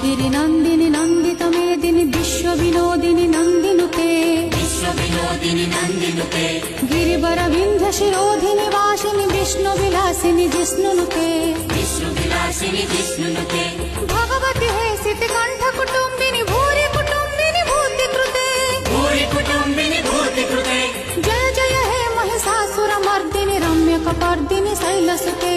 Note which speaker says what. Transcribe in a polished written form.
Speaker 1: गिरिनन्दिनि नन्दितमेदिनि विश्वविनोदिनि नन्दिनुते गिरिवरविन्ध्यशिरोधिनि वासिनि विष्णुविलासिनि जिष्णुनुते भगवति हे सितिकण्ठकुटुम्बिनि भूरि कुटुम्बिनि भूतिकृते जय जय हे महिषासुरमर्दिनि रम्यकपर्दिनि शैलसुते